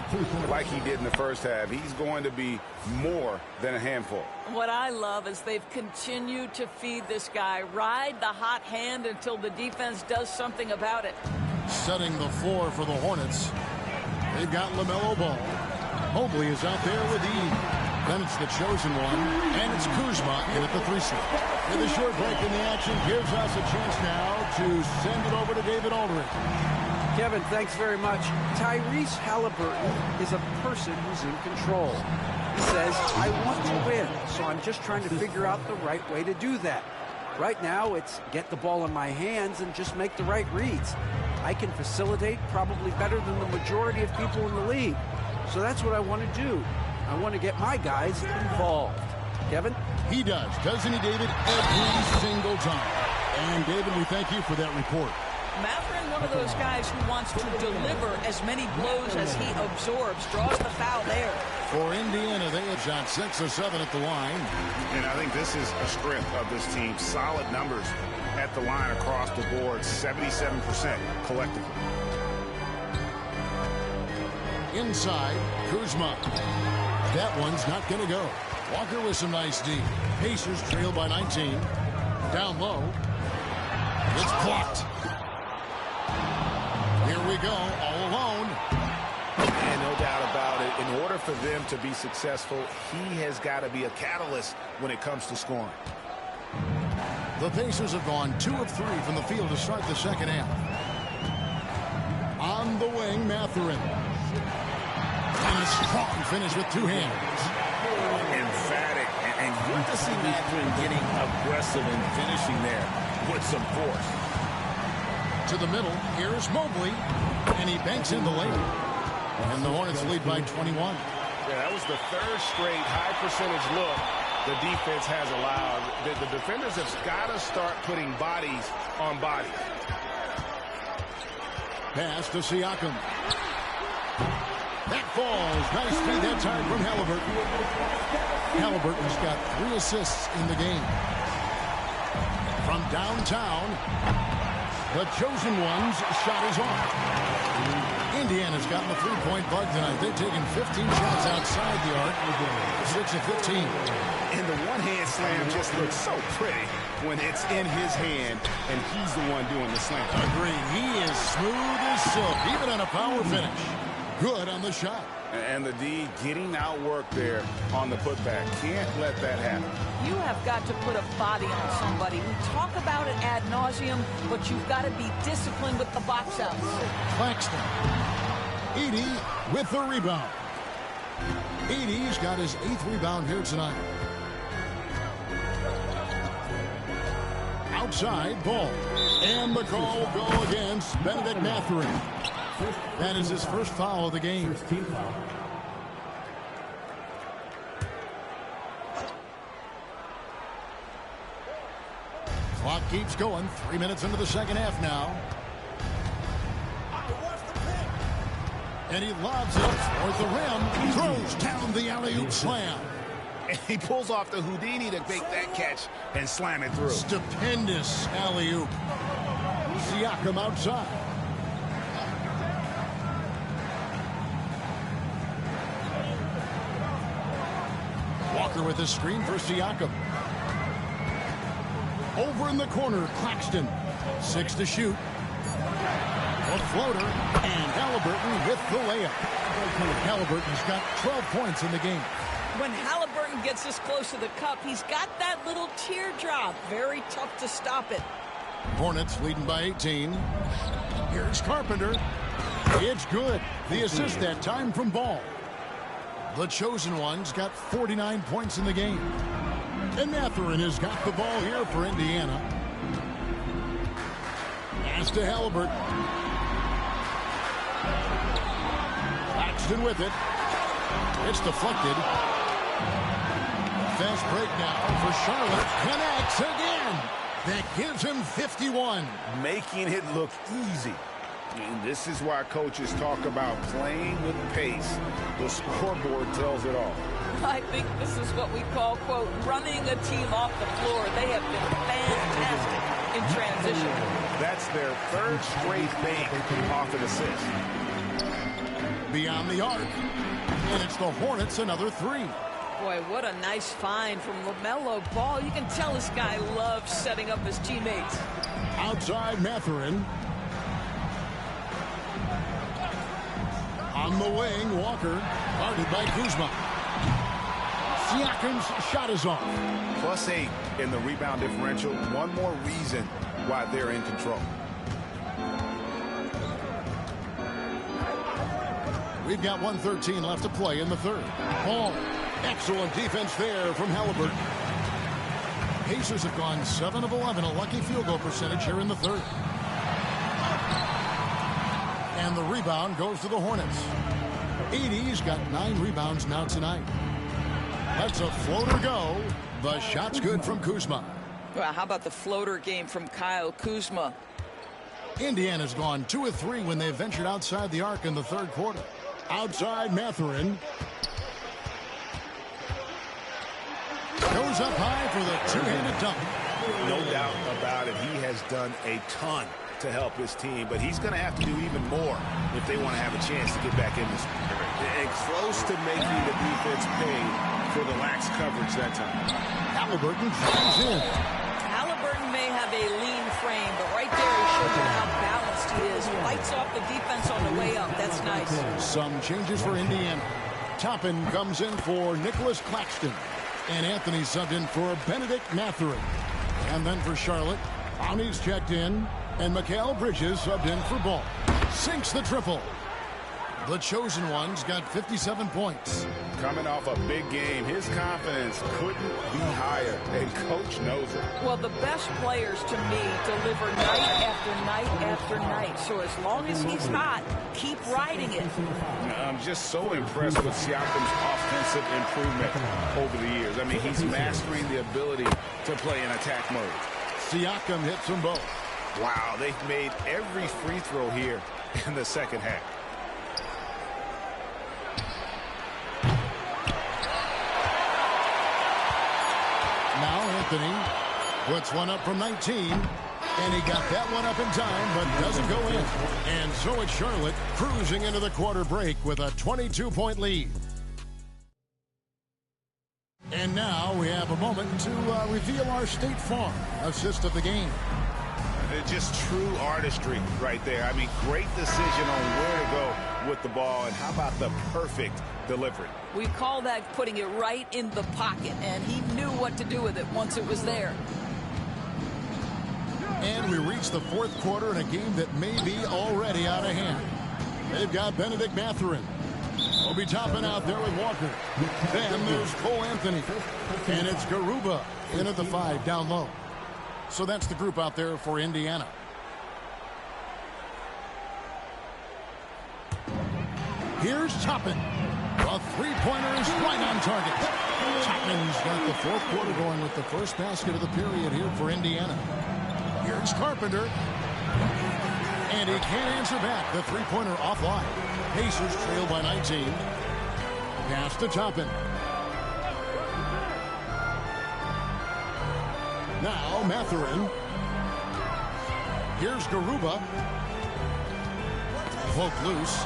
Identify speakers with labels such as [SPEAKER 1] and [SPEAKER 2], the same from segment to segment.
[SPEAKER 1] compete like he did in the first half, he's going to be more than a handful.
[SPEAKER 2] What I love is they've continued to feed this guy, ride the hot hand until the defense does something about it.
[SPEAKER 3] Setting the floor for the Hornets. They've got LaMelo Ball. Mobley is out there with Edey. Then it's the chosen one, and it's Kuzma in at the 3 slot. And the short break in the action gives us a chance now to send it over to David Aldridge.
[SPEAKER 4] Kevin, thanks very much. Tyrese Halliburton is a person who's in control. He says, I want to win, so I'm just trying to figure out the right way to do that. Right now, it's get the ball in my hands and just make the right reads. I can facilitate probably better than the majority of people in the league. So that's what I want to do. I want to get my guys involved. Kevin?
[SPEAKER 3] He does, doesn't he, David? Every single time. And, David, we thank you for that report.
[SPEAKER 2] Mathurin, one of those guys who wants to deliver as many blows as he absorbs, draws the foul there.
[SPEAKER 3] For Indiana, they have shot 6 or 7 at the line.
[SPEAKER 1] And I think this is a strength of this team. Solid numbers at the line across the board, 77% collectively.
[SPEAKER 3] Inside, Kuzma. That one's not going to go. Walker with some nice D. Pacers trail by 19. Down low. It's blocked. Here we go, all alone.
[SPEAKER 1] And no doubt about it, in order for them to be successful, he has got to be a catalyst when it comes to scoring.
[SPEAKER 3] The Pacers have gone 2 of 3 from the field to start the second half. On the wing, Mathurin. And a strong finish with 2 hands.
[SPEAKER 1] Emphatic. And good to see Mathurin getting aggressive and finishing there with some force.
[SPEAKER 3] To the middle, here's Mobley. And he banks in the lane. And the Hornets lead by 21.
[SPEAKER 1] Yeah, that was the 3rd straight high percentage look the defense has allowed. The defenders have got to start putting bodies on bodies.
[SPEAKER 3] Pass to Siakam. That falls. Nice feed that time from Halliburton. Halliburton's got 3 assists in the game. From downtown, the chosen one's shot is off. Indiana's gotten a 3-point bug tonight. They've taken 15 shots outside the arc. 6 of 15.
[SPEAKER 1] And the one-hand slam just looks so pretty when it's in his hand and he's the one doing the slam.
[SPEAKER 3] Agreed. He is smooth as silk, even on a power finish. Good on the shot.
[SPEAKER 1] And the D getting outworked there on the putback. Can't let that happen.
[SPEAKER 2] You have got to put a body on somebody. We talk about it ad nauseum, but you've got to be disciplined with the box outs.
[SPEAKER 3] Claxton. Edey with the rebound. Edey's got his 8th rebound here tonight. Outside, Ball. And the call will go against Benedict Mathurin. That is his first foul of the game. Clock keeps going. 3 minutes into the second half now. And he lobs it toward the rim. Throws down the alley-oop slam.
[SPEAKER 1] And he pulls off the Houdini to make that catch and slam it through.
[SPEAKER 3] Stupendous alley-oop. Siakam outside. Walker with a screen for Siakam. Over in the corner, Claxton. 6 to shoot. A floater, and Halliburton with the layup. Halliburton's got 12 points in the game.
[SPEAKER 2] When Halliburton gets this close to the cup, he's got that little teardrop. Very tough to stop it.
[SPEAKER 3] Hornets leading by 18. Here's Carpenter. It's good. The assist that time from Ball. The chosen one's got 49 points in the game. And Mathurin has got the ball here for Indiana. Pass to Halliburton. Claxton with it. It's deflected. Fast break now for Charlotte. Connects again. That gives him 51.
[SPEAKER 1] Making it look easy. And this is why coaches talk about playing with pace. The scoreboard tells it all.
[SPEAKER 2] I think this is what we call, quote, running a team off the floor. They have been fantastic in transition.
[SPEAKER 1] That's their 3rd straight make off an assist.
[SPEAKER 3] beyond the arc. And it's the Hornets another three.
[SPEAKER 2] Boy, what a nice find from LaMelo Ball. You can tell this guy loves setting up his teammates.
[SPEAKER 3] Outside Mathurin. On the wing, Walker, guarded by Kuzma. Siakam's shot is off.
[SPEAKER 1] +8 in the rebound differential. One more reason why they're in control.
[SPEAKER 3] We've got 1:13 left to play in the third. Ball. Excellent defense there from Halliburton. Pacers have gone 7 of 11, a lucky field goal percentage here in the third. And the rebound goes to the Hornets. Edey's got 9 rebounds now tonight. That's a floater go. The shot's good from Kuzma.
[SPEAKER 2] Well, how about the floater game from Kyle Kuzma?
[SPEAKER 3] Indiana's gone 2 of 3 when they've ventured outside the arc in the third quarter. Outside Mathurin. Goes up high for the two-handed dunk.
[SPEAKER 1] No doubt about it. He has done a ton to help his team, but he's going to have to do even more if they want to have a chance to get back in this. And close to making the defense pay for the lax coverage that time.
[SPEAKER 3] Halliburton drives in.
[SPEAKER 2] Halliburton may have a lean frame, but right there he shows you how balanced he is. Fights off the defense on the way up. That's nice.
[SPEAKER 3] Some changes for Indiana. Toppin comes in for Nicholas Claxton. And Anthony subbed in for Benedict Mathurin. And then for Charlotte, Brownie's checked in. And Mikal Bridges subbed in for Ball. Sinks the triple. The chosen one's got 57 points.
[SPEAKER 1] Coming off a big game, his confidence couldn't be higher, and Coach knows it.
[SPEAKER 2] Well, the best players, to me, deliver night after night after night. So as long as he's hot, keep riding it.
[SPEAKER 1] I'm just so impressed with Siakam's offensive improvement over the years. I mean, he's mastering the ability to play in attack mode.
[SPEAKER 3] Siakam hits them both.
[SPEAKER 1] Wow, they've made every free throw here in the second half.
[SPEAKER 3] Now Anthony puts one up from 19, and he got that one up in time, but doesn't go in. And so it's Charlotte cruising into the quarter break with a 22-point lead. And now we have a moment to reveal our State Farm assist of the game.
[SPEAKER 1] Just true artistry right there. I mean, great decision on where to go with the ball, and how about the perfect delivery?
[SPEAKER 2] We call that putting it right in the pocket, and he knew what to do with it once it was there.
[SPEAKER 3] And we reach the fourth quarter in a game that may be already out of hand. They've got Benedict Mathurin. We'll be topping out there with Walker. Then there's Cole Anthony. And it's Garuba in at the 5 down low. So that's the group out there for Indiana. Here's Toppin. A three-pointer is right on target. Toppin's got the fourth quarter going with the first basket of the period here for Indiana. Here's Carpenter. And he can't answer back. The three-pointer offline. Pacers trail by 19. Pass to Toppin. Now Mathurin. Here's Garuba. Poke loose.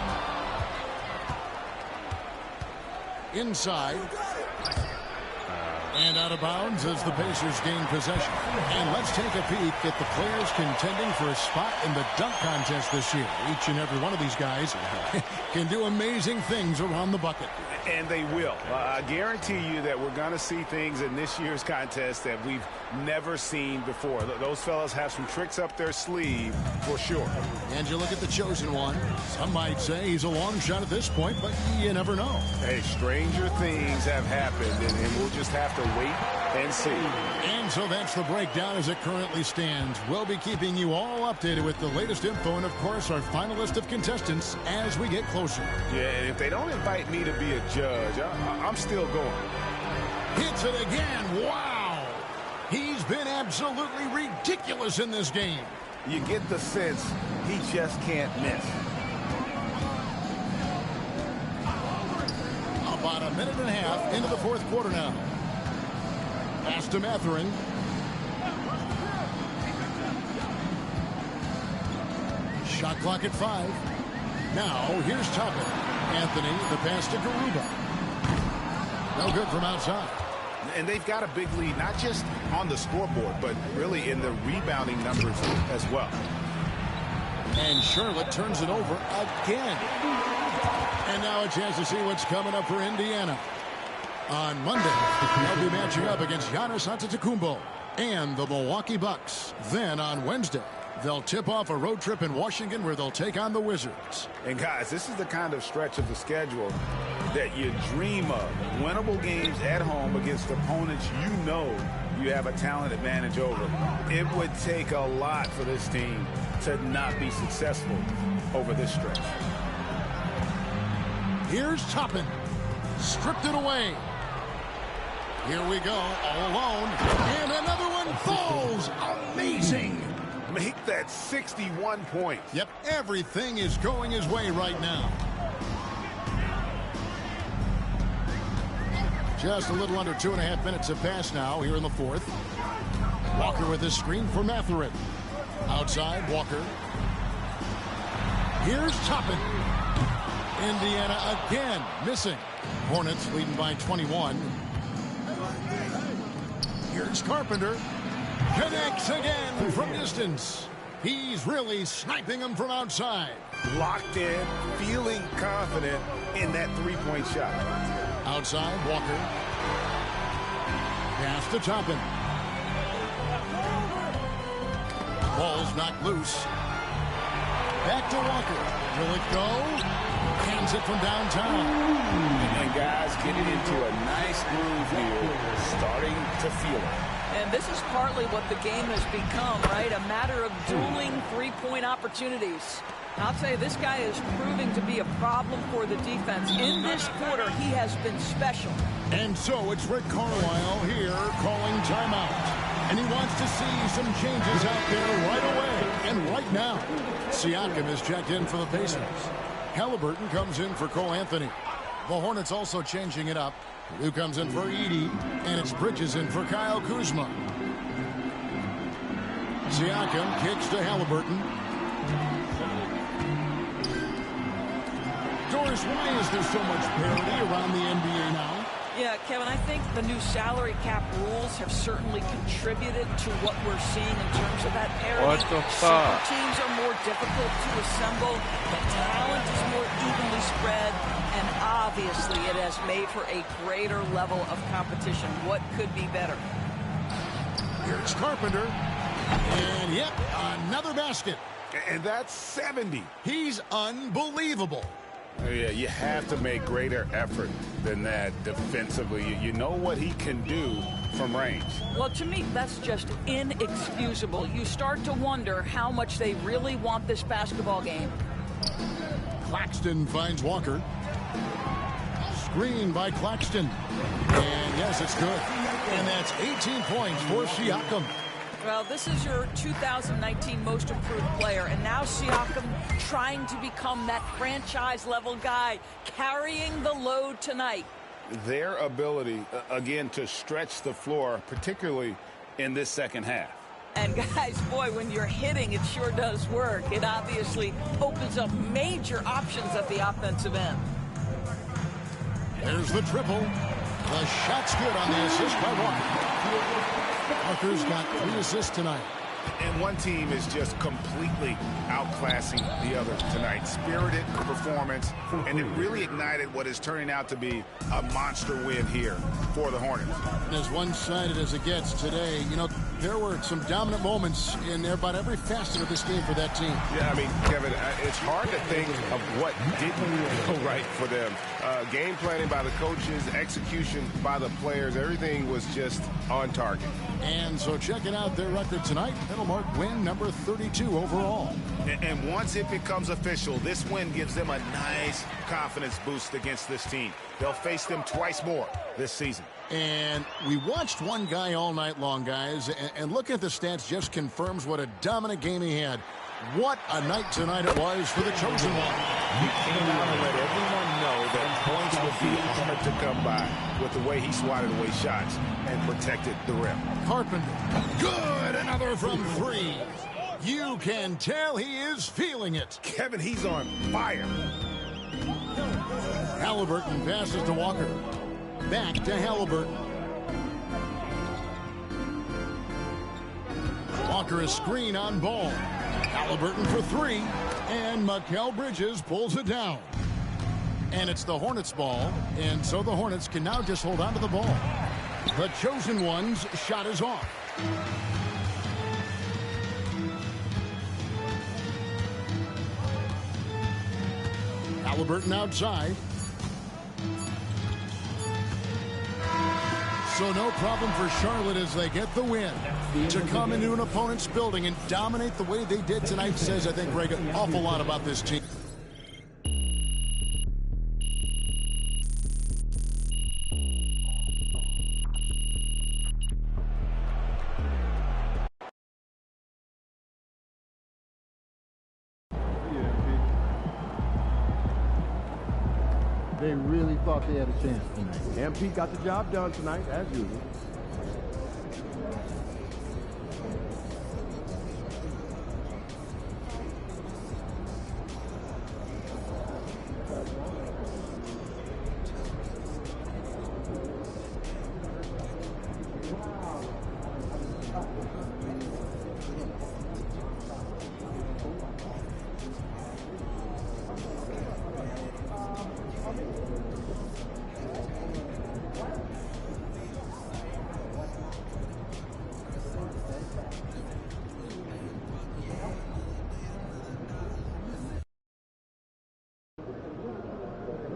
[SPEAKER 3] Inside. And out of bounds as the Pacers gain possession. And let's take a peek at the players contending for a spot in the dunk contest this year. Each and every one of these guys can do amazing things around the bucket.
[SPEAKER 1] And they will. I guarantee you that we're going to see things in this year's contest that we've never seen before. Those fellas have some tricks up their sleeve for sure.
[SPEAKER 3] And you look at the chosen one. Some might say he's a long shot at this point, but you never know.
[SPEAKER 1] Hey, stranger things have happened, and we'll just have to wait and see.
[SPEAKER 3] And so that's the breakdown as it currently stands. We'll be keeping you all updated with the latest info and, of course, our final list of contestants as we get closer.
[SPEAKER 1] Yeah, and if they don't invite me to be a judge, I'm still going.
[SPEAKER 3] Hits it again. Wow. He's been absolutely ridiculous in this game.
[SPEAKER 1] You get the sense he just can't miss.
[SPEAKER 3] About a minute and a half into the fourth quarter now. Pass to Mathurin. Shot clock at 5. Now here's Toppin. Anthony, the pass to Garuba. No good from outside.
[SPEAKER 1] And they've got a big lead, not just on the scoreboard, but really in the rebounding numbers as well.
[SPEAKER 3] And Charlotte turns it over again. And now a chance to see what's coming up for Indiana. On Monday, they'll be matching up against Giannis Antetokounmpo and the Milwaukee Bucks. Then on Wednesday, they'll tip off a road trip in Washington where they'll take on the Wizards.
[SPEAKER 1] And guys, this is the kind of stretch of the schedule that you dream of. Winnable games at home against opponents you know you have a talent advantage over. It would take a lot for this team to not be successful over this stretch.
[SPEAKER 3] Here's Toppin. Stripped it away. Here we go, all alone. And another one falls. Amazing.
[SPEAKER 1] Make that 61 points.
[SPEAKER 3] Yep, everything is going his way right now. Just a little under 2.5 minutes have passed now here in the fourth. Walker with his screen for Mathurin. Outside, Walker. Here's Toppin. Indiana again missing. Hornets leading by 21. Here's Carpenter. Connects again from distance. He's really sniping them from outside.
[SPEAKER 1] Locked in, feeling confident in that three-point shot.
[SPEAKER 3] Outside, Walker. Pass to Toppin. Ball's knocked loose. Back to Walker. Will it go? Hands it from downtown.
[SPEAKER 1] And guys getting into a nice groove here, starting to feel it.
[SPEAKER 2] And this is partly what the game has become, right? A matter of dueling three-point opportunities. I'll tell you, this guy is proving to be a problem for the defense. In this quarter, he has been special.
[SPEAKER 3] And so it's Rick Carlisle here calling timeout. And he wants to see some changes out there right away. And right now, Siakam is checked in for the Pacers. Halliburton comes in for Cole Anthony. The Hornets also changing it up. Who comes in for Edey, and it's Bridges in for Kyle Kuzma. Siakam kicks to Halliburton. Doris, why is there so much parity around the NBA now?
[SPEAKER 2] Yeah, Kevin, I think the new salary cap rules have certainly contributed to what we're seeing in terms of that parity.
[SPEAKER 5] What the fuck?
[SPEAKER 2] Some teams are more difficult to assemble. The talent is more evenly spread. And obviously, it has made for a greater level of competition. What could be better?
[SPEAKER 3] Here's Carpenter. And, yep, another basket.
[SPEAKER 1] And that's 70.
[SPEAKER 3] He's unbelievable.
[SPEAKER 1] Yeah, you have to make greater effort than that defensively. You know what he can do from range.
[SPEAKER 2] Well, to me, that's just inexcusable. You start to wonder how much they really want this basketball game.
[SPEAKER 3] Claxton finds Walker. Screen by Claxton. And yes, it's good. And that's 18 points for Siakam.
[SPEAKER 2] Well, this is your 2019 most improved player, and now Siakam trying to become that franchise-level guy, carrying the load tonight.
[SPEAKER 1] Their ability, again, to stretch the floor, particularly in this second half.
[SPEAKER 2] And guys, boy, when you're hitting, it sure does work. It obviously opens up major options at the offensive end.
[SPEAKER 3] There's the triple. The shot's good on the assist by Walker. Walker's got 3 assists tonight.
[SPEAKER 1] And one team is just completely outclassing the other tonight. Spirited performance, and it really ignited what is turning out to be a monster win here for the Hornets.
[SPEAKER 3] As one-sided as it gets today, you know, there were some dominant moments in about every facet of this game for that team.
[SPEAKER 1] Yeah, I mean, Kevin, it's hard to think of what didn't go right for them. Game planning by the coaches, execution by the players, everything was just on target.
[SPEAKER 3] And so checking out their record tonight, that'll mark win number 32 overall.
[SPEAKER 1] And once it becomes official, this win gives them a nice confidence boost against this team. They'll face them twice more this season.
[SPEAKER 3] And we watched one guy all night long, guys, and looking at the stats just confirms what a dominant game he had. What a night tonight it was for the chosen one.
[SPEAKER 1] He came out and let everyone know that points would be hard to come by with the way he swatted away shots and protected the rim.
[SPEAKER 3] Carpenter. Good. Another from 3. You can tell he is feeling it.
[SPEAKER 1] Kevin, he's on fire.
[SPEAKER 3] Halliburton passes to Walker. Back to Halliburton. Walker a screen on ball. Halliburton for three. And Mikal Bridges pulls it down. And it's the Hornets' ball. And so the Hornets can now just hold on to the ball. The Chosen Ones' shot is off. Halliburton outside. So no problem for Charlotte as they get the win. To come into an opponent's building and dominate the way they did tonight says, I think, Greg, an awful lot about this team.
[SPEAKER 5] They really thought they had a chance tonight.
[SPEAKER 6] MP got the job done tonight, as usual.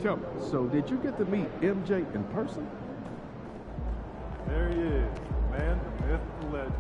[SPEAKER 6] Tell me, so did you get to meet MJ in person?
[SPEAKER 7] There he is, the man, the myth, the legend.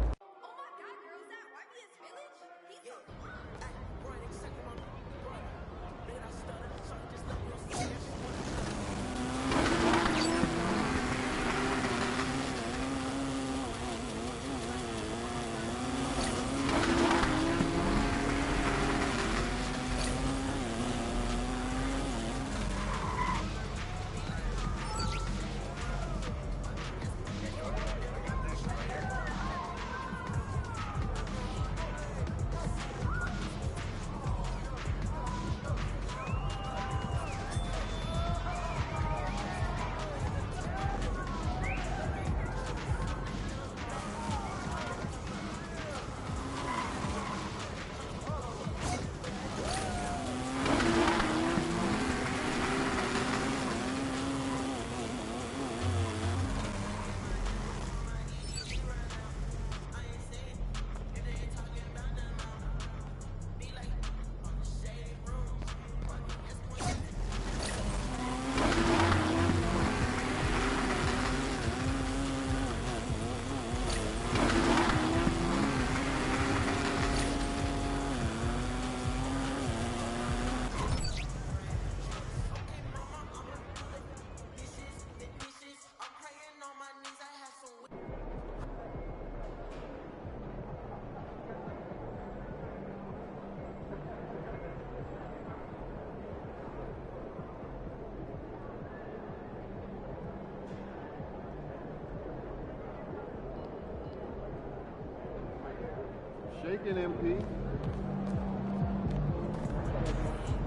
[SPEAKER 6] Shaking, MP.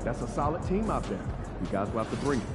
[SPEAKER 6] That's a solid team out there. You guys will have to bring it.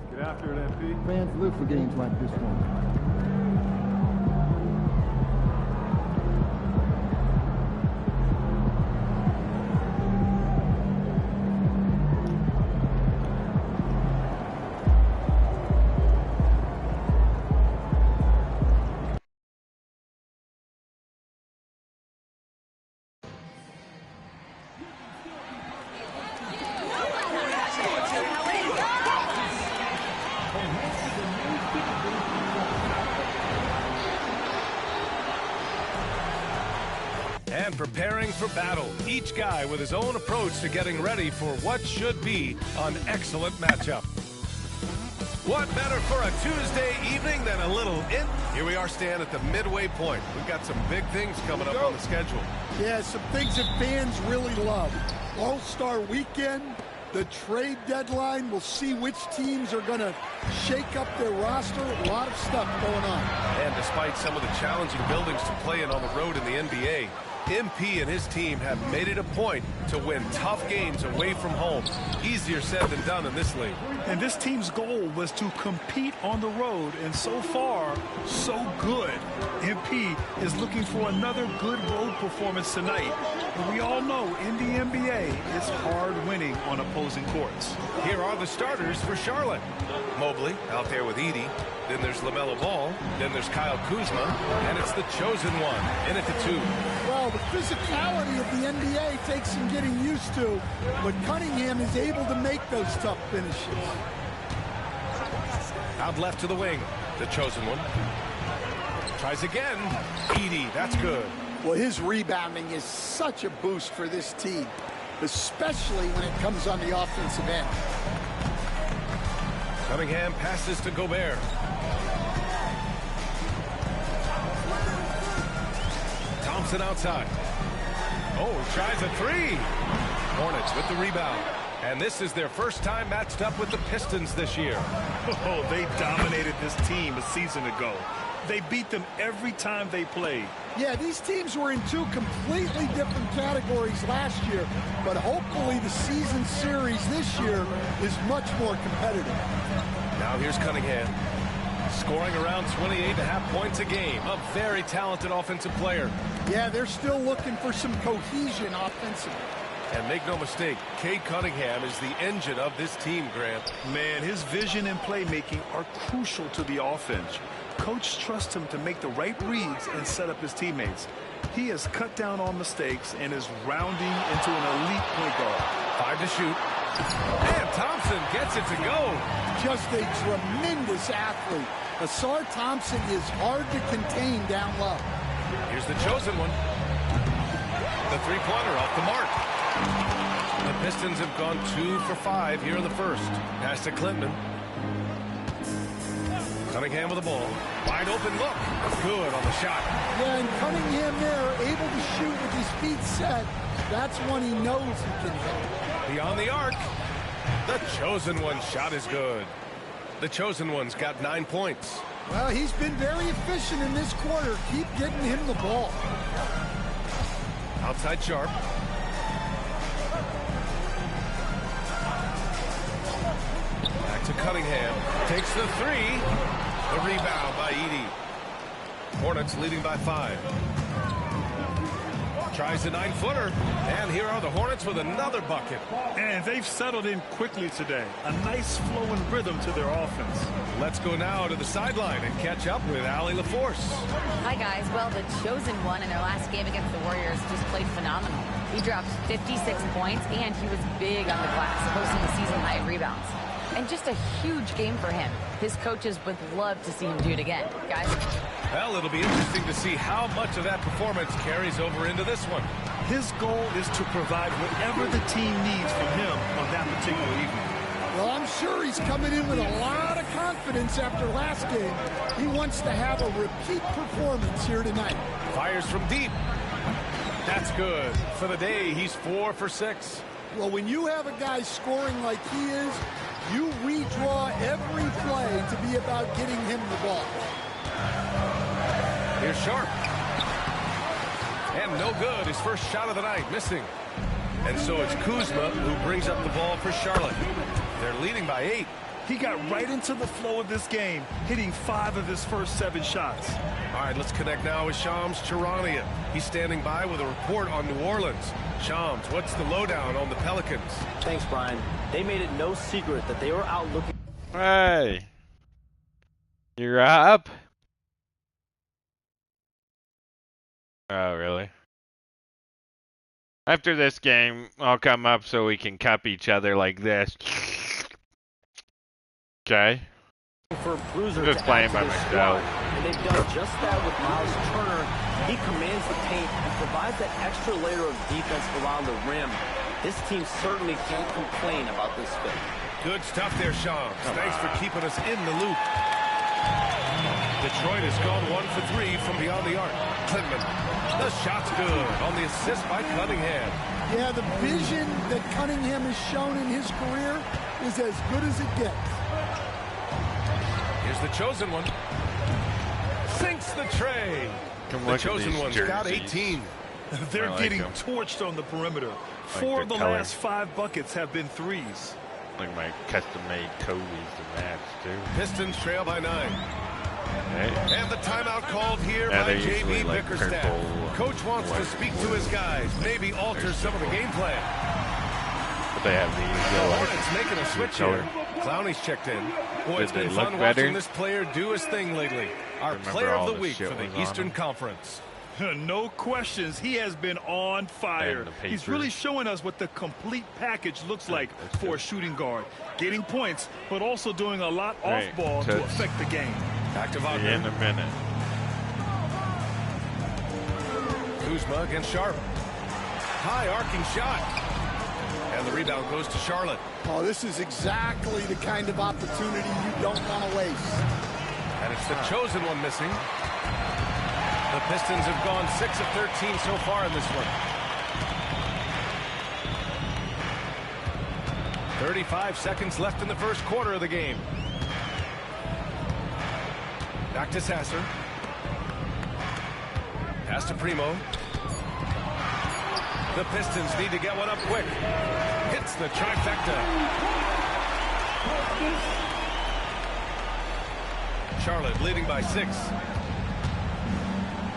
[SPEAKER 7] Get after it, MP.
[SPEAKER 5] Fans live for games like this one.
[SPEAKER 8] preparing for battle. Each guy with his own approach to getting ready for what should be an excellent matchup. What better for a Tuesday evening than a little Here we are, Stan, at the midway point. We've got some big things coming up on the schedule.
[SPEAKER 9] Yeah, some things that fans really love. All-Star Weekend, the trade deadline. We'll see which teams are going to shake up their roster. A lot of stuff going on.
[SPEAKER 8] And despite some of the challenging buildings to play in on the road in the NBA, MP and his team have made it a point to win tough games away from home. Easier said than done in this league.
[SPEAKER 10] And this team's goal was to compete on the road, and so far, so good. MP is looking for another good road performance tonight. And we all know in the NBA, it's hard winning on opposing courts.
[SPEAKER 8] Here are the starters for Charlotte. Mobley out there with Edey. Then there's LaMelo Ball. Then there's Kyle Kuzma. And it's the chosen one in at the 2.
[SPEAKER 9] Well, the physicality of the NBA takes some getting used to, but Cunningham is able to make those tough finishes.
[SPEAKER 8] Out left to the wing, the chosen one. Tries again. Edey, that's good.
[SPEAKER 9] Well, his rebounding is such a boost for this team, especially when it comes on the offensive end.
[SPEAKER 8] Cunningham passes to Gobert. Thompson outside. Oh, tries a 3. Hornets with the rebound. And this is their first time matched up with the Pistons this year.
[SPEAKER 10] Oh, they dominated this team a season ago. They beat them every time they played.
[SPEAKER 9] Yeah, these teams were in 2 completely different categories last year, but hopefully the season series this year is much more competitive.
[SPEAKER 8] Now here's Cunningham, scoring around 28.5 points a game. A very talented offensive player.
[SPEAKER 9] Yeah, they're still looking for some cohesion offensively.
[SPEAKER 8] And make no mistake, Cade Cunningham is the engine of this team, Grant.
[SPEAKER 10] Man, his vision and playmaking are crucial to the offense. Coach trusts him to make the right reads and set up his teammates. He has cut down on mistakes and is rounding into an elite point guard.
[SPEAKER 8] 5 to shoot. And Thompson gets it to go.
[SPEAKER 9] Just a tremendous athlete. Ausar Thompson is hard to contain down low.
[SPEAKER 8] Here's the chosen one. The three-pointer off the mark. The Pistons have gone 2 for 5 here in the first. Pass to Clinton. Cunningham with the ball. Wide open look. Good on the shot.
[SPEAKER 9] Yeah, and Cunningham there, able to shoot with his feet set. That's one he knows he can hit.
[SPEAKER 8] Beyond the arc. The chosen one shot is good. The chosen one's got 9 points.
[SPEAKER 9] Well, he's been very efficient in this quarter. Keep getting him the ball.
[SPEAKER 8] Outside Sharp. Back to Cunningham. Takes the 3. The rebound by Edey. Hornets leading by 5. Tries a 9-footer. And here are the Hornets with another bucket.
[SPEAKER 10] And they've settled in quickly today. A nice flowing rhythm to their offense.
[SPEAKER 8] Let's go now to the sideline and catch up with Allie LaForce.
[SPEAKER 11] Hi, guys. Well, the chosen one in their last game against the Warriors just played phenomenal. He dropped 56 points, and he was big on the glass, posting a season-high rebounds. And just a huge game for him. His coaches would love to see him do it again. Guys?
[SPEAKER 8] Well, it'll be interesting to see how much of that performance carries over into this one.
[SPEAKER 10] His goal is to provide whatever the team needs from him on that particular evening.
[SPEAKER 9] Well, I'm sure he's coming in with a lot of confidence after last game. He wants to have a repeat performance here tonight.
[SPEAKER 8] Fires from deep. That's good. For the day, he's 4 for 6.
[SPEAKER 9] Well, when you have a guy scoring like he is, you redraw every play to be about getting him the ball.
[SPEAKER 8] Here's Sharp. And no good. His first shot of the night, missing. And so it's Kuzma who brings up the ball for Charlotte. They're leading by 8.
[SPEAKER 10] He got right into the flow of this game, hitting 5 of his first 7 shots.
[SPEAKER 8] All right, let's connect now with Shams Charania. He's standing by with a report on New Orleans. Shams, what's the lowdown on the Pelicans?
[SPEAKER 12] Thanks, Brian. They made it no secret that they were out looking.
[SPEAKER 13] Hey, you're up? Oh, really? After this game, I'll come up so we can cup each other like this. Okay.
[SPEAKER 12] For Bruiser
[SPEAKER 13] I'm just playing by
[SPEAKER 12] myself.
[SPEAKER 13] myself.
[SPEAKER 12] And they've done just that with Miles Turner He commands the paint and provides that extra layer of defense around the rim. This team certainly can't complain about this fit.
[SPEAKER 8] Good stuff there, Sean. Thanks for keeping us in the loop. Detroit has gone 1 for 3 from beyond the arc. Klintman, the shot's good on the assist by Cunningham.
[SPEAKER 9] Yeah, the vision that Cunningham has shown in his career is as good as it gets.
[SPEAKER 8] Here's the chosen one. Sinks the tray. The chosen one's got 18.
[SPEAKER 10] They're getting torched on the perimeter. 4 of the last 5 buckets have been threes.
[SPEAKER 13] Like my custom-made Kobe's to match, too.
[SPEAKER 8] Pistons trail by 9.
[SPEAKER 13] Right.
[SPEAKER 8] And the timeout called here by J.B. Bickerstaff. Coach wants to speak to his guys, maybe alter some of the game plan.
[SPEAKER 13] But they have these.
[SPEAKER 8] Hornets making a switch here. Clowney's checked in. Boy, it's been fun watching this player do his thing lately. Our player of the week for the Eastern Conference.
[SPEAKER 10] No questions. He has been on fire. He's really showing us what the complete package looks like for a shooting guard. Getting points, but also doing a lot off ball to affect the game.
[SPEAKER 8] Back to Wagner.
[SPEAKER 13] In a minute.
[SPEAKER 8] Kuzma against Sharp. High arcing shot. And the rebound goes to Charlotte.
[SPEAKER 9] Oh, this is exactly the kind of opportunity you don't want to waste.
[SPEAKER 8] And it's the chosen one missing. The Pistons have gone 6 of 13 so far in this one. 35 seconds left in the first quarter of the game. Back to Sasser. Pass to Primo. The Pistons need to get one up quick. Hits the trifecta. Charlotte leading by 6.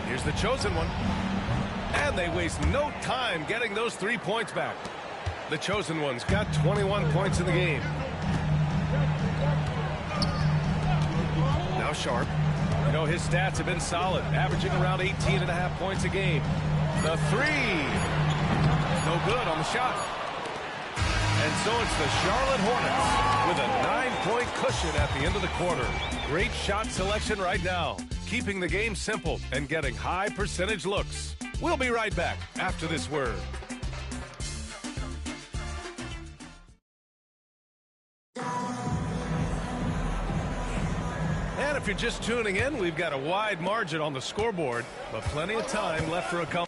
[SPEAKER 8] Here's the chosen one. And they waste no time getting those 3 points back. The chosen one's got 21 points in the game. Now Sharp. You know, his stats have been solid, averaging around 18.5 points a game. The 3. No good on the shot. And so it's the Charlotte Hornets with a 9-point cushion at the end of the quarter. Great shot selection right now, keeping the game simple and getting high percentage looks. We'll be right back after this word. And if you're just tuning in, we've got a wide margin on the scoreboard, but plenty of time left for a couple.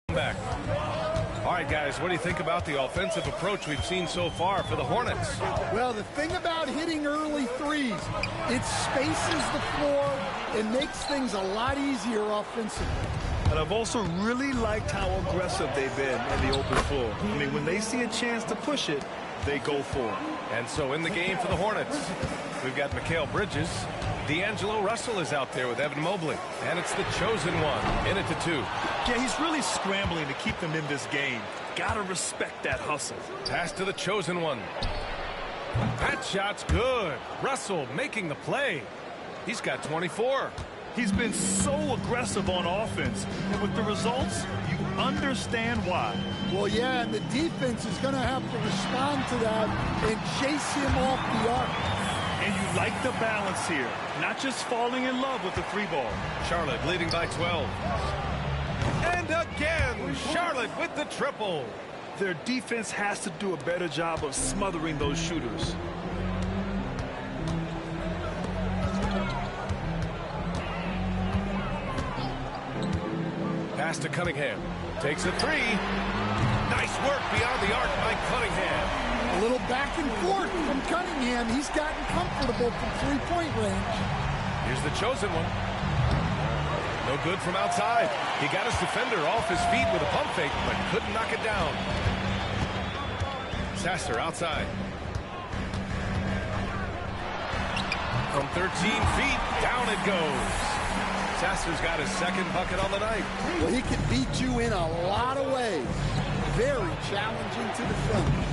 [SPEAKER 8] Back. All right, guys, what do you think about the offensive approach we've seen so far for the Hornets?
[SPEAKER 9] Well, the thing about hitting early threes, it spaces the floor and makes things a lot easier offensively.
[SPEAKER 10] And I've also really liked how aggressive they've been in the open floor. I mean, when they see a chance to push it, they go for it.
[SPEAKER 8] And so in the game for the Hornets, we've got Mikal Bridges. D'Angelo Russell is out there with Evan Mobley. And it's the chosen one in it to 2.
[SPEAKER 10] Yeah, he's really scrambling to keep them in this game. Gotta respect that hustle.
[SPEAKER 8] Pass to the chosen one. That shot's good. Russell making the play. He's got 24.
[SPEAKER 10] He's been so aggressive on offense. And with the results, you understand why.
[SPEAKER 9] Well, yeah, and the defense is going to have to respond to that and chase him off the arc.
[SPEAKER 10] And you like the balance here. Not just falling in love with the 3-ball.
[SPEAKER 8] Charlotte leading by 12. And again, Charlotte with the triple.
[SPEAKER 10] Their defense has to do a better job of smothering those shooters.
[SPEAKER 8] Pass to Cunningham. Takes a 3. Nice work beyond the arc by Cunningham.
[SPEAKER 9] A little back and forth from Cunningham. He's gotten comfortable from three-point range.
[SPEAKER 8] Here's the chosen one. No good from outside. He got his defender off his feet with a pump fake, but couldn't knock it down. Sasser outside. From 13 feet, down it goes. Sasser's got his second bucket on the night.
[SPEAKER 9] Well, he can beat you in a lot of ways. Very challenging to defend.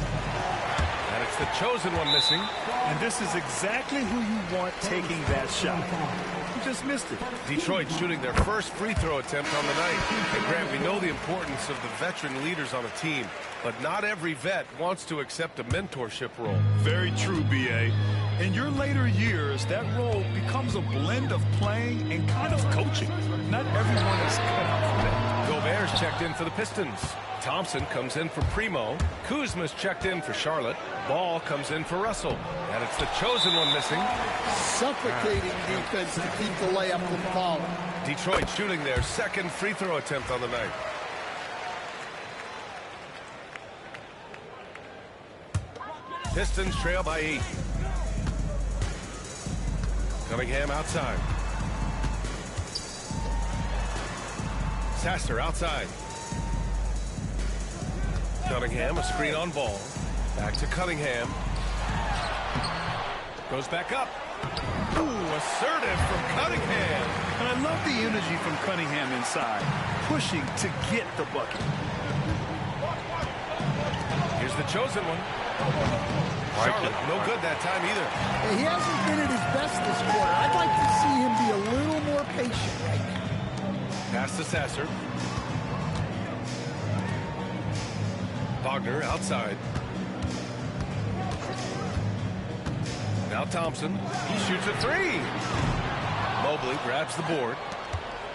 [SPEAKER 8] And it's the chosen one missing.
[SPEAKER 10] And this is exactly who you want taking that shot. He just missed it.
[SPEAKER 8] Detroit shooting their first free throw attempt on the night. And Grant, we know the importance of the veteran leaders on a team, but not every vet wants to accept a mentorship role.
[SPEAKER 10] Very true, B.A. In your later years, that role becomes a blend of playing and kind of coaching. Not everyone is cut out for that.
[SPEAKER 8] Gobert's checked in for the Pistons. Thompson comes in for Primo. Kuzma's checked in for Charlotte. Ball comes in for Russell. And it's the chosen one missing.
[SPEAKER 9] Suffocating defense to keep the layup from falling.
[SPEAKER 8] Detroit shooting their second free throw attempt on the night. Pistons trail by 8. Cunningham outside. Sasser outside. Cunningham, a screen on Ball. Back to Cunningham. Goes back up. Ooh, assertive from Cunningham.
[SPEAKER 10] And I love the energy from Cunningham inside, pushing to get the bucket.
[SPEAKER 8] Here's the chosen one. Charlotte, no good that time either.
[SPEAKER 9] He hasn't been at his best this quarter. I'd like to see him be a little more patient right now.
[SPEAKER 8] Pass to Sasser. Wagner outside. Now Thompson. He shoots a 3. Mobley grabs the board.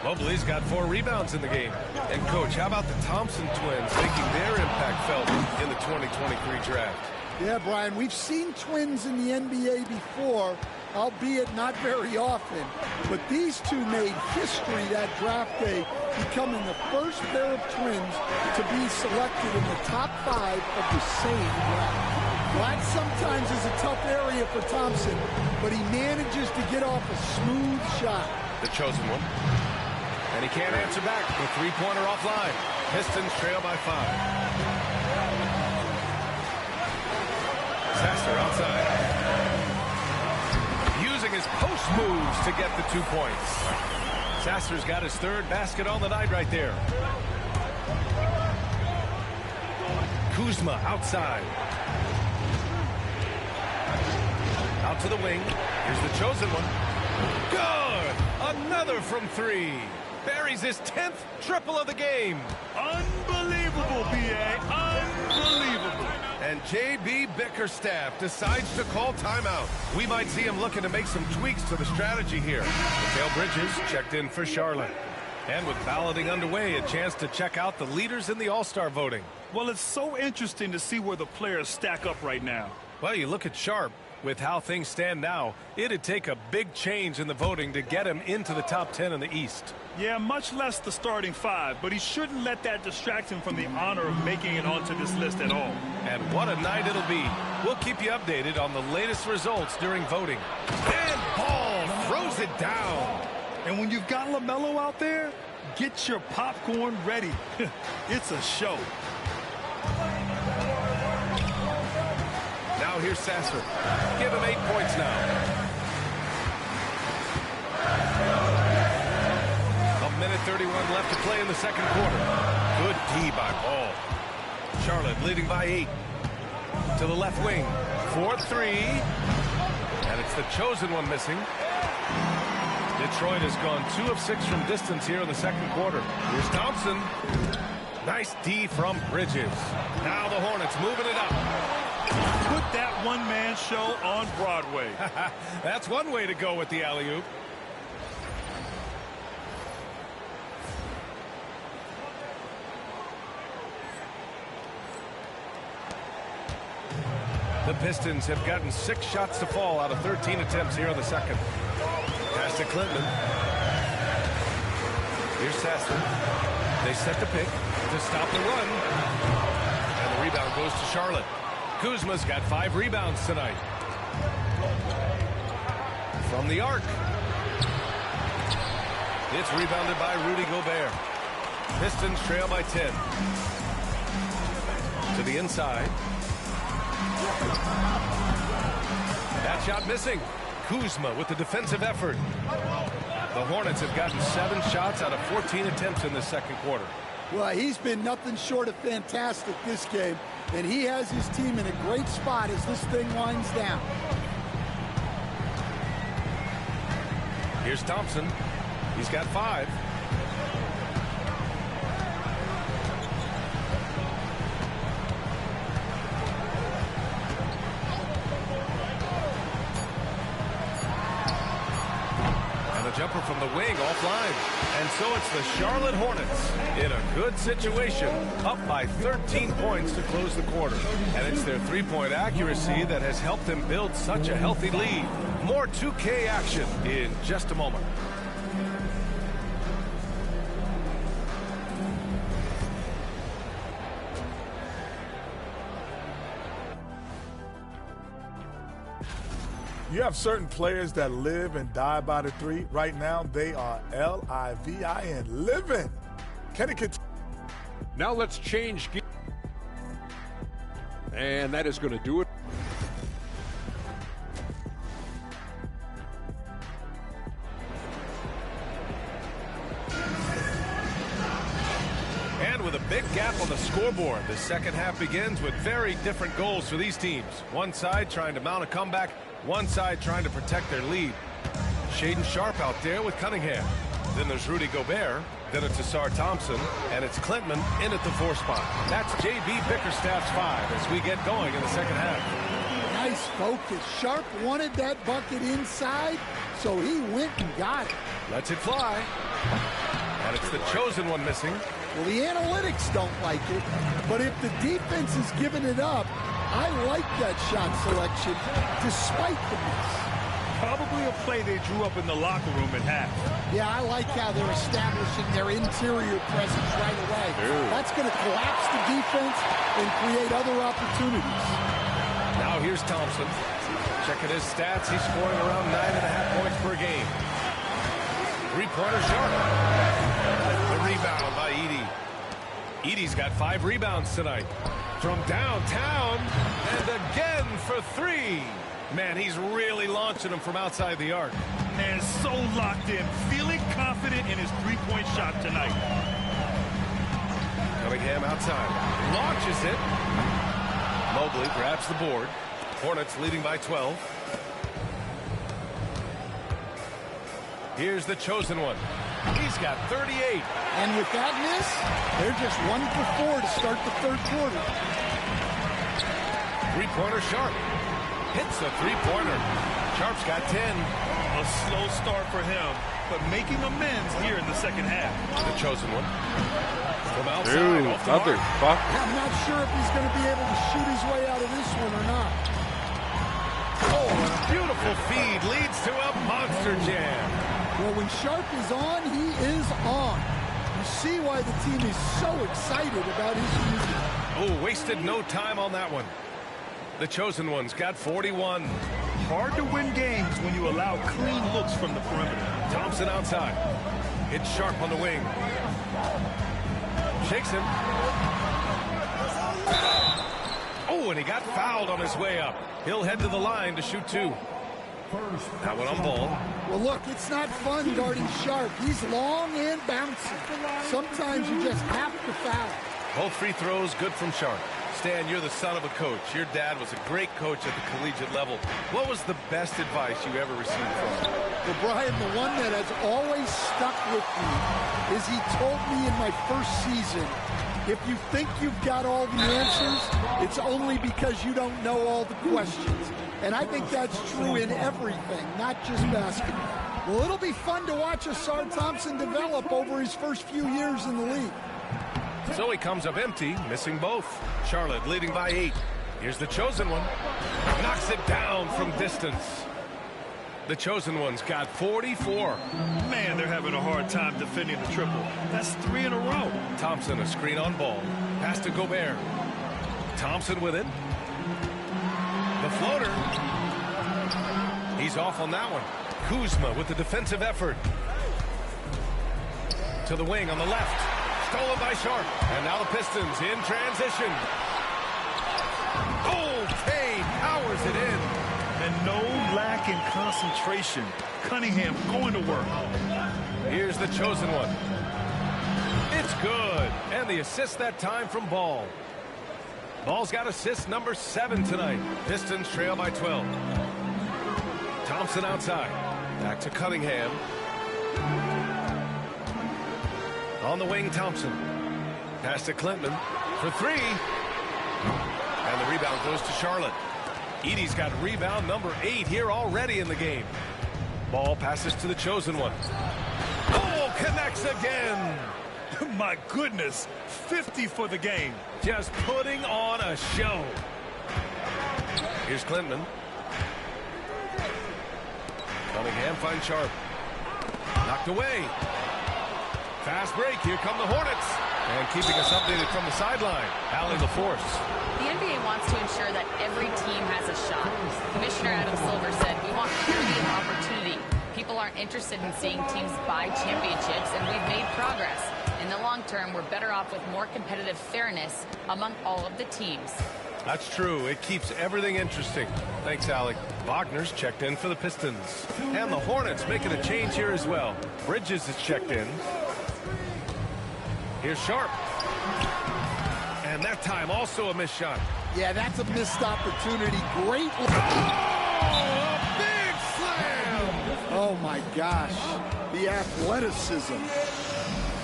[SPEAKER 8] Mobley's got 4 rebounds in the game. And, Coach, how about the Thompson twins making their impact felt in the 2023 draft?
[SPEAKER 9] Yeah, Brian, we've seen twins in the NBA before, albeit not very often. But these two made history that draft day, becoming the first pair of twins to be selected in the top 5 of the same draft. That sometimes is a tough area for Thompson, but he manages to get off a smooth shot.
[SPEAKER 8] The chosen one. And he can't answer back. The three-pointer offline. Pistons trail by 5. Sasser outside. Using his post moves to get the 2 points. Sasser's got his 3rd basket on the night right there. Kuzma outside. Out to the wing. Here's the chosen one. Good! Another from 3. Buries his 10th triple of the game.
[SPEAKER 10] Unbelievable, B.A. Unbelievable.
[SPEAKER 8] And J.B. Bickerstaff decides to call timeout. We might see him looking to make some tweaks to the strategy here. Mikal Bridges checked in for Charlotte. And with balloting underway, a chance to check out the leaders in the All-Star voting.
[SPEAKER 10] Well, it's so interesting to see where the players stack up right now.
[SPEAKER 8] Well, you look at Sharp. With how things stand now, it'd take a big change in the voting to get him into the top 10 in the East.
[SPEAKER 10] Yeah, much less the starting 5, but he shouldn't let that distract him from the honor of making it onto this list at all.
[SPEAKER 8] And what a night it'll be. We'll keep you updated on the latest results during voting. And Ball throws it down.
[SPEAKER 10] And when you've got LaMelo out there, get your popcorn ready. It's a show.
[SPEAKER 8] Now here's Sasser. Give him 8 points now. A minute 31 left to play in the second quarter. Good D by Ball. Charlotte leading by 8. To the left wing. 4-3. And it's the chosen one missing. Detroit has gone 2 of 6 from distance here in the second quarter. Here's Thompson. Nice D from Bridges. Now the Hornets moving it up.
[SPEAKER 10] Put that one-man show on Broadway.
[SPEAKER 8] That's one way to go with the alley-oop. The Pistons have gotten 6 shots to fall out of 13 attempts here in the second. Pass to Clinton. Here's Sasser. They set the pick to stop the run. And the rebound goes to Charlotte. Kuzma's got 5 rebounds tonight. From the arc. It's rebounded by Rudy Gobert. Pistons trail by 10. To the inside. That shot missing. Kuzma with the defensive effort. The Hornets have gotten 7 shots out of 14 attempts in the second quarter.
[SPEAKER 9] Well, he's been nothing short of fantastic this game. and he has his team in a great spot as this thing winds down.
[SPEAKER 8] Here's Thompson. He's got 5. Jumper from the wing offline. And so it's the Charlotte Hornets in a good situation, up by 13 points to close the quarter. And it's their three-point accuracy that has helped them build such a healthy lead. More 2K action in just a moment.
[SPEAKER 10] You have certain players that live and die by the three. Right now, they are L-I-V-I-N, living. Kenny can.
[SPEAKER 14] Now let's change gear. And that is going to do it.
[SPEAKER 8] And with a big gap on the scoreboard, the second half begins with very different goals for these teams. One side trying to mount a comeback, one side trying to protect their lead. Shaedon Sharpe out there with Cunningham. Then there's Rudy Gobert. Then it's Ausar Thompson. And it's Klintman in at the 4 spot. That's J.B. Bickerstaff's 5 as we get going in the second half.
[SPEAKER 9] Nice focus. Sharpe wanted that bucket inside, so he went and got it.
[SPEAKER 8] Lets it fly. And it's the chosen one missing.
[SPEAKER 9] Well, the analytics don't like it, but if the defense is giving it up, I like that shot selection despite the miss.
[SPEAKER 10] Probably a play they drew up in the locker room at half.
[SPEAKER 9] Yeah, I like how they're establishing their interior presence right away. That's going to collapse the defense and create other opportunities.
[SPEAKER 8] Now here's Thompson. Checking his stats, he's scoring around 9.5 points per game. Three-pointer Sharpe. The rebound by Edey. Edey's got 5 rebounds tonight. From downtown, and again for 3. Man, he's really launching them from outside the arc.
[SPEAKER 10] And so locked in, feeling confident in his three-point shot tonight.
[SPEAKER 8] Cunningham outside. Launches it. Mobley grabs the board. Hornets leading by 12. Here's the chosen one. He's got 38.
[SPEAKER 9] And with that miss, they're just 1 for 4 to start the third quarter.
[SPEAKER 8] Three-pointer Sharpe. Hits the three-pointer. Sharpe's got 10.
[SPEAKER 10] A slow start for him, but making amends here in the second half.
[SPEAKER 8] The chosen one. From outside. Off the mark.
[SPEAKER 9] I'm not sure if he's going to be able to shoot his way out of this one or not.
[SPEAKER 8] Oh, a beautiful feed leads to a monster jam.
[SPEAKER 9] Well, when Sharpe is on, he is on. You see why the team is so excited about his future.
[SPEAKER 8] Oh, wasted no time on that one. The chosen one's got 41.
[SPEAKER 10] Hard to win games when you allow clean looks from the perimeter.
[SPEAKER 8] Thompson outside. Hits Sharpe on the wing. Shakes him. Oh, and he got fouled on his way up. He'll head to the line to shoot 2. That one on ball.
[SPEAKER 9] Well, look, it's not fun guarding Sharpe. He's long and bouncy. Sometimes you just have to foul.
[SPEAKER 8] Both free throws good from Sharpe. Stan, you're the son of a coach. Your dad was a great coach at the collegiate level. What was the best advice you ever received from him?
[SPEAKER 9] Well, Brian, the one that has always stuck with me is he told me in my first season, if you think you've got all the answers, it's only because you don't know all the questions. And I think that's true in everything, not just basketball. Well, it'll be fun to watch Ausar Thompson develop over his first few years in the league.
[SPEAKER 8] So he comes up empty, missing both. Charlotte leading by 8. Here's the chosen one. Knocks it down from distance. The chosen one's got 44.
[SPEAKER 10] Man, they're having a hard time defending the triple. That's 3 in a row.
[SPEAKER 8] Thompson a screen on ball. Pass to Gobert. Thompson with it. The floater. He's off on that one. Kuzma with the defensive effort. To the wing on the left. Stolen by Sharpe. And now the Pistons in transition. Oh, Kane powers it in.
[SPEAKER 10] And no lack in concentration. Cunningham going to work.
[SPEAKER 8] Here's the chosen one. It's good. And the assist that time from Ball. Ball's got assist number 7 tonight. Pistons trail by 12. Thompson outside. Back to Cunningham. On the wing, Thompson. Pass to Clinton for 3. And the rebound goes to Charlotte. Edey's got rebound number 8 here already in the game. Ball passes to the chosen one. Oh, connects again.
[SPEAKER 10] My goodness, 50 for the game.
[SPEAKER 8] Just putting on a show. Here's Clinton. Cunningham finds Sharp. Knocked away. Fast break. Here come the Hornets. And keeping us updated from the sideline, Allie LaForce.
[SPEAKER 11] The NBA wants to ensure that every team has a shot. Commissioner Adam Silver said, we want purity of opportunity. People aren't interested in seeing teams buy championships, and we've made progress. In the long term, we're better off with more competitive fairness among all of the teams.
[SPEAKER 8] That's true. It keeps everything interesting. Thanks, Allie. Wagner's checked in for the Pistons. And the Hornets making a change here as well. Bridges is checked in. Here's Sharp. And that time also a missed shot.
[SPEAKER 9] Yeah, that's a missed opportunity. Great.
[SPEAKER 8] Oh, a big slam!
[SPEAKER 9] Oh, my gosh. The athleticism.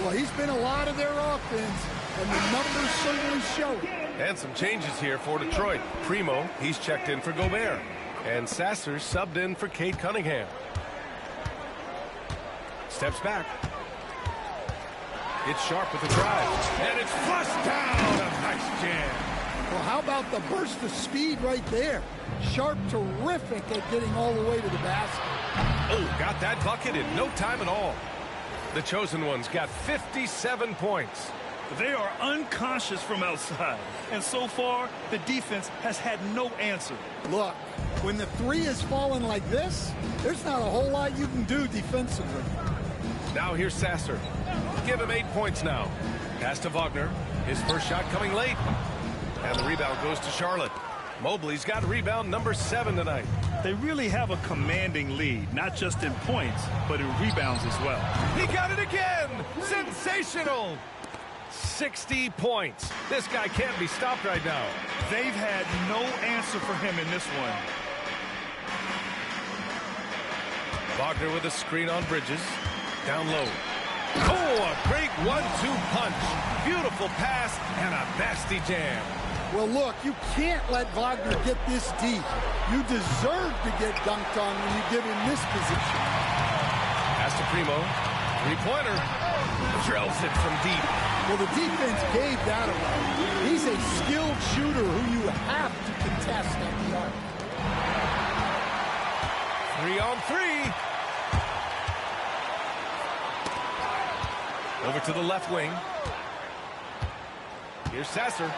[SPEAKER 9] Well, he's been a lot of their offense, and the numbers certainly show it.
[SPEAKER 8] And some changes here for Detroit. Primo, he's checked in for Gobert. And Sasser subbed in for Cade Cunningham. Steps back. It's Sharp with the drive. And it's flushed down. A nice jam.
[SPEAKER 9] Well, how about the burst of speed right there? Sharp terrific at getting all the way to the basket.
[SPEAKER 8] Oh, got that bucket in no time at all. The chosen ones got 57 points.
[SPEAKER 10] They are unconscious from outside. And so far, the defense has had no answer.
[SPEAKER 9] Look, when the 3 is falling like this, there's not a whole lot you can do defensively.
[SPEAKER 8] Now here's Sasser. Give him 8 points now. Pass to Wagner. His first shot coming late. And the rebound goes to Charlotte. Mobley's got rebound number 7 tonight.
[SPEAKER 10] They really have a commanding lead, not just in points, but in rebounds as well.
[SPEAKER 8] He got it again! Sensational! 60 points. This guy can't be stopped right now.
[SPEAKER 10] They've had no answer for him in this one.
[SPEAKER 8] Wagner with a screen on Bridges. Down low. Oh, a great 1-2 punch. Beautiful pass and a nasty jam.
[SPEAKER 9] Well, look, you can't let Wagner get this deep. You deserve to get dunked on when you get in this position.
[SPEAKER 8] Pass to Primo. Three-pointer. Drills it from deep.
[SPEAKER 9] Well, the defense gave that away. He's a skilled shooter who you have to contest at the arc.
[SPEAKER 8] 3-on-3. Over to the left wing. Here's Sasser.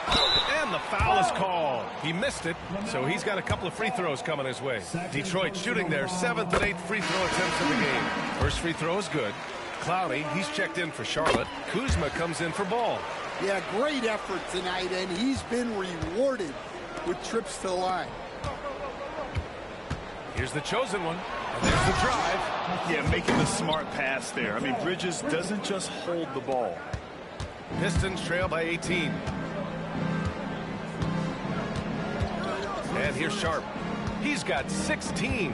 [SPEAKER 8] And the foul is called. He missed it, so he's got a couple of free throws coming his way. Detroit shooting their 7th and 8th free throw attempts in the game. First free throw is good. Clowney, he's checked in for Charlotte. Kuzma comes in for Ball.
[SPEAKER 9] Yeah, great effort tonight, and he's been rewarded with trips to the line.
[SPEAKER 8] Here's the chosen one. And there's the drive.
[SPEAKER 10] Yeah, making the smart pass there. I mean, Bridges doesn't just hold the ball.
[SPEAKER 8] Pistons trail by 18. And here's Sharp. He's got 16.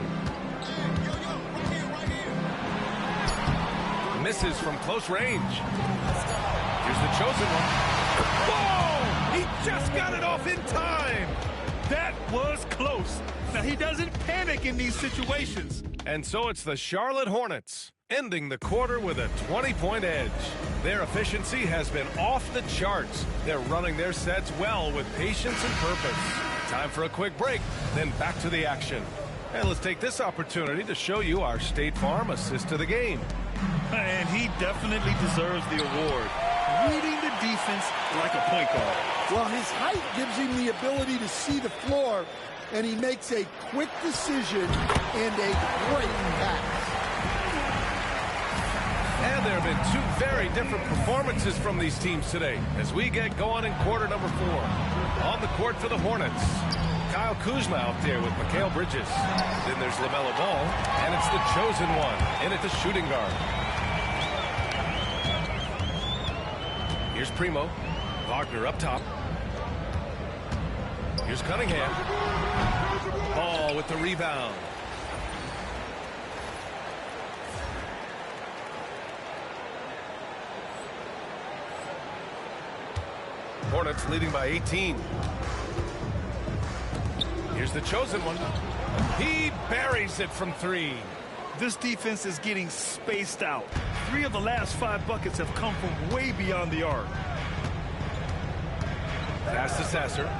[SPEAKER 8] Misses from close range. Here's the chosen one. Whoa! He just got it off in time.
[SPEAKER 10] That was close. Now, he doesn't panic in these situations.
[SPEAKER 8] And so it's the Charlotte Hornets, ending the quarter with a 20-point edge. Their efficiency has been off the charts. They're running their sets well with patience and purpose. Time for a quick break, then back to the action. And let's take this opportunity to show you our State Farm assist to the game.
[SPEAKER 10] And he definitely deserves the award. Reading the defense like a point guard.
[SPEAKER 9] Well, his height gives him the ability to see the floor, and he makes a quick decision and a great pass.
[SPEAKER 8] And there have been 2 very different performances from these teams today as we get going in quarter number 4. On the court for the Hornets, Kyle Kuzma out there with Mikal Bridges. Then there's LaMelo Ball, and it's the chosen one in at the shooting guard. Here's Primo. Wagner up top. Here's Cunningham. Ball with the rebound. Hornets leading by 18. Here's the chosen one. He buries it from 3.
[SPEAKER 10] This defense is getting spaced out. 3 of the last 5 buckets have come from way beyond the arc.
[SPEAKER 8] Pass to Sasser.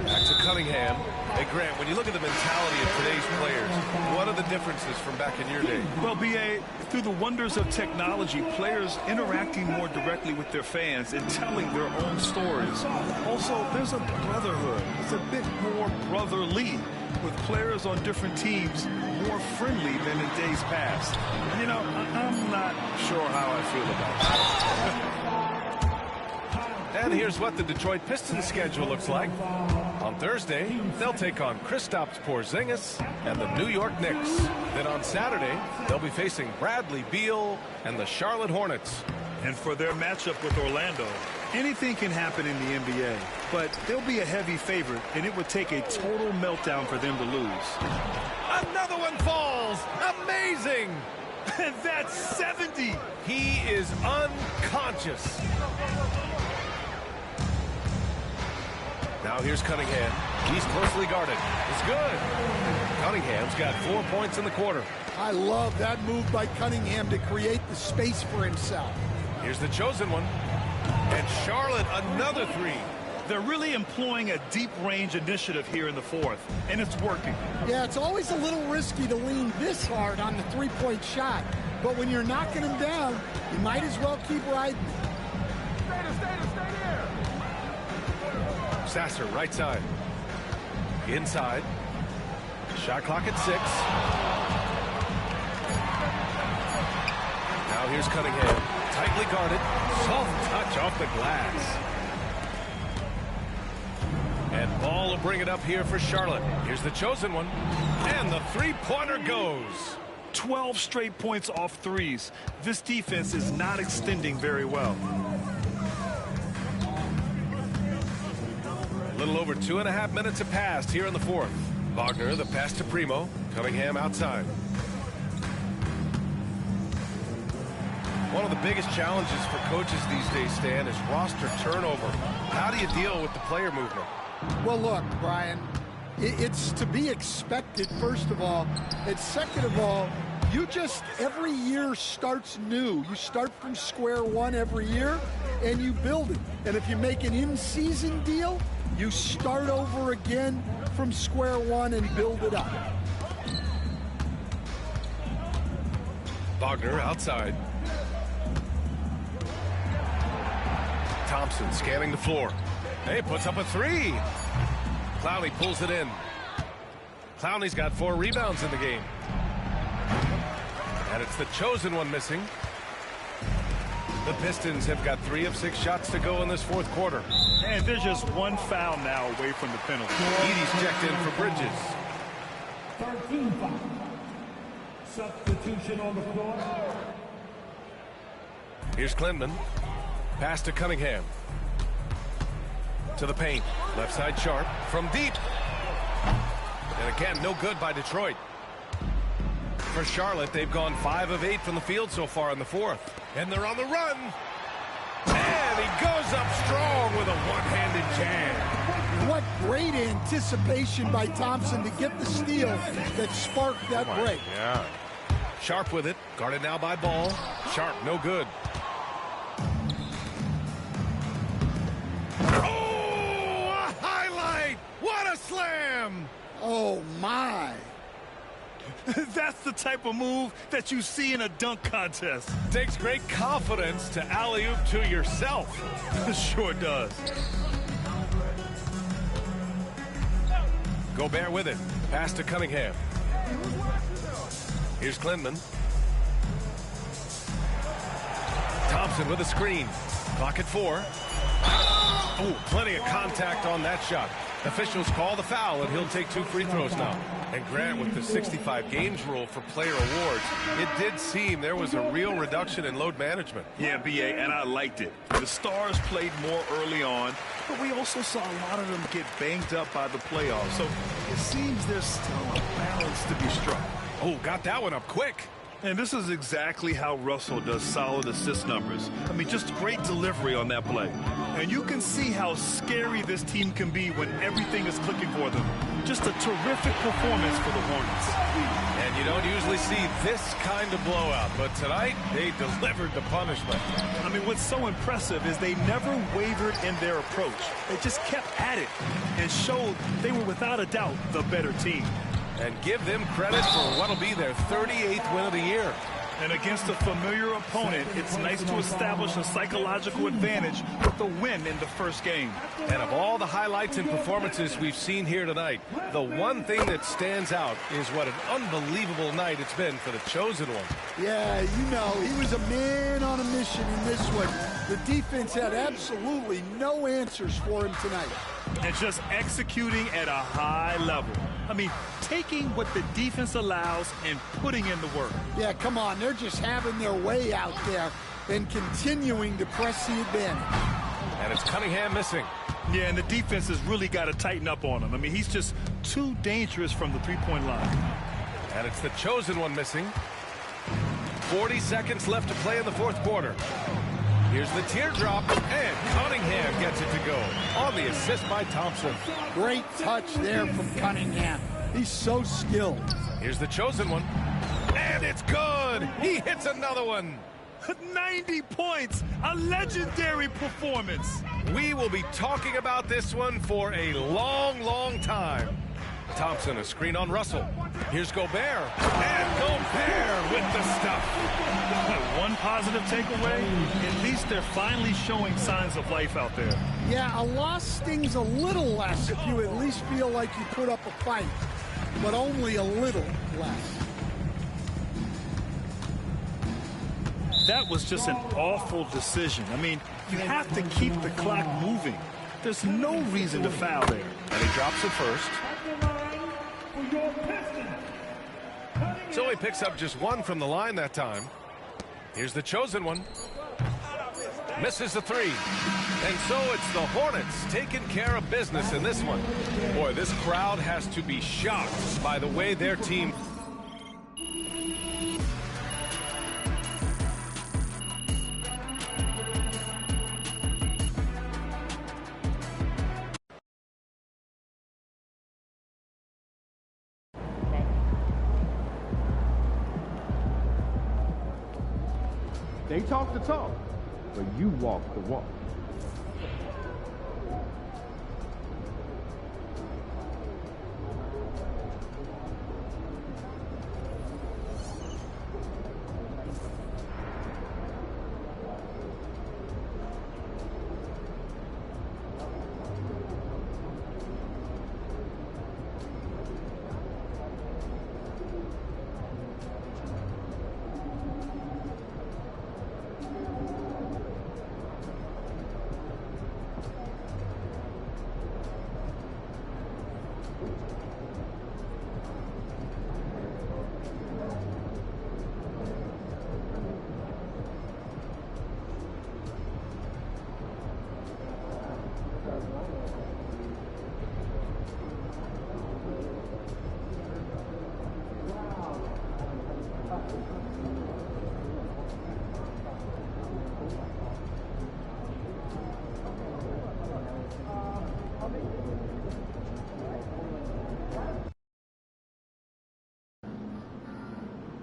[SPEAKER 8] Back to Cunningham. Hey, Grant, when you look at the mentality of today's players, what are the differences from back in your day?
[SPEAKER 10] Well, B.A., through the wonders of technology, players interacting more directly with their fans and telling their own stories. Also, there's a brotherhood. It's a bit more brotherly, with players on different teams more friendly than in days past. You know, I'm not sure how I feel about that.
[SPEAKER 8] And here's what the Detroit Pistons schedule looks like. On Thursday, they'll take on Kristaps Porzingis and the New York Knicks. Then on Saturday, they'll be facing Bradley Beal and the Charlotte Hornets.
[SPEAKER 10] And for their matchup with Orlando, anything can happen in the NBA, but they'll be a heavy favorite, and it would take a total meltdown for them to lose.
[SPEAKER 8] Another one falls! Amazing!
[SPEAKER 10] And that's 70!
[SPEAKER 8] He is unconscious. Now here's Cunningham. He's closely guarded. It's good. Cunningham's got 4 points in the quarter.
[SPEAKER 9] I love that move by Cunningham to create the space for himself.
[SPEAKER 8] Here's the chosen one. And Charlotte, another 3.
[SPEAKER 10] They're really employing a deep range initiative here in the 4th, and it's working.
[SPEAKER 9] Yeah, it's always a little risky to lean this hard on the three-point shot. But when you're knocking him down, you might as well keep riding.
[SPEAKER 8] Sasser, right side. Inside. Shot clock at 6. Now here's Cunningham. Tightly guarded. Soft touch off the glass. And Ball will bring it up here for Charlotte. Here's the chosen one. And the three-pointer goes.
[SPEAKER 10] 12 straight points off threes. This defense is not extending very well.
[SPEAKER 8] A little over 2.5 minutes have passed here in the 4th. Wagner, the pass to Primo. Cunningham outside. One of the biggest challenges for coaches these days, Stan, is roster turnover. How do you deal with the player movement?
[SPEAKER 9] Well, look, Brian, it's to be expected, first of all. And second of all, you just, every year starts new. You start from square one every year, and you build it. And if you make an in-season deal, you start over again from square one and build it up.
[SPEAKER 8] Wagner outside. Thompson scanning the floor. Hey, puts up a 3. Clowney pulls it in. Clowney's got 4 rebounds in the game. And it's the chosen one missing. The Pistons have got 3 of 6 shots to go in this 4th quarter.
[SPEAKER 10] And there's just one foul now away from the penalty.
[SPEAKER 8] Edey's checked in for Bridges.
[SPEAKER 15] 13 foul. Substitution on the floor.
[SPEAKER 8] Here's Klintman. Pass to Cunningham. To the paint. Left side Sharp from deep. And again, no good by Detroit. For Charlotte, they've gone 5 of 8 from the field so far in the 4th. And they're on the run. And he goes up strong with a one-handed jam.
[SPEAKER 9] What great anticipation by Thompson to get the steal that sparked that break.
[SPEAKER 8] Yeah. Sharp with it. Guarded now by Ball. Sharp, no good. Oh, a highlight! What a slam!
[SPEAKER 9] Oh, my.
[SPEAKER 10] That's the type of move that you see in a dunk contest.
[SPEAKER 8] Takes great confidence to alley-oop to yourself.
[SPEAKER 10] Sure does.
[SPEAKER 8] Gobert with it. Pass to Cunningham. Here's Klintman. Thompson with a screen. Clock at 4. Oh, plenty of contact on that shot. Officials call the foul, and he'll take 2 free throws now. And Grant, with the 65 games rule for player awards, it did seem there was a real reduction in load management.
[SPEAKER 10] Yeah, B.A., and I liked it. The Stars played more early on, but we also saw a lot of them get banged up by the playoffs. So it seems there's still a balance to be struck.
[SPEAKER 8] Oh, got that one up quick.
[SPEAKER 10] And this is exactly how Russell does solid assist numbers. I mean, just great delivery on that play. And you can see how scary this team can be when everything is clicking for them. Just a terrific performance for the Hornets.
[SPEAKER 8] And you don't usually see this kind of blowout, but tonight they delivered the punishment.
[SPEAKER 10] I mean, what's so impressive is they never wavered in their approach. They just kept at it and showed they were without a doubt the better team.
[SPEAKER 8] And give them credit for what'll be their 38th win of the year.
[SPEAKER 10] And against a familiar opponent, it's nice to establish a psychological advantage with the win in the first game.
[SPEAKER 8] And of all the highlights and performances we've seen here tonight, the one thing that stands out is what an unbelievable night it's been for the Chosen One.
[SPEAKER 9] Yeah, you know, he was a man on a mission in this one. The defense had absolutely no answers for him tonight.
[SPEAKER 10] And just executing at a high level. I mean, taking what the defense allows and putting in the work.
[SPEAKER 9] Yeah, come on. They're just having their way out there and continuing to press the advantage.
[SPEAKER 8] And it's Cunningham missing.
[SPEAKER 10] Yeah, and the defense has really got to tighten up on him. I mean, he's just too dangerous from the three-point line.
[SPEAKER 8] And it's the Chosen One missing. 40 seconds left to play in the fourth quarter. Here's the teardrop, and Cunningham gets it to go on the assist by Thompson.
[SPEAKER 9] Great touch there from Cunningham. He's so skilled.
[SPEAKER 8] Here's the Chosen One, and it's good. He hits another one.
[SPEAKER 10] 90 points, a legendary performance.
[SPEAKER 8] We will be talking about this one for a long, long time. Thompson, a screen on Russell. Here's Gobert, and Gobert with the stuff.
[SPEAKER 10] One positive takeaway, at least they're finally showing signs of life out there.
[SPEAKER 9] Yeah, a loss stings a little less if you at least feel like you put up a fight, but only a little less.
[SPEAKER 10] That was just an awful decision. I mean, you have to keep the clock moving. There's no reason to foul there.
[SPEAKER 8] And he drops it first. So he picks up just one from the line that time. Here's the Chosen One. Misses the three. And so it's the Hornets taking care of business in this one. Boy, this crowd has to be shocked by the way their team...
[SPEAKER 6] They talk the talk, but you walk the walk.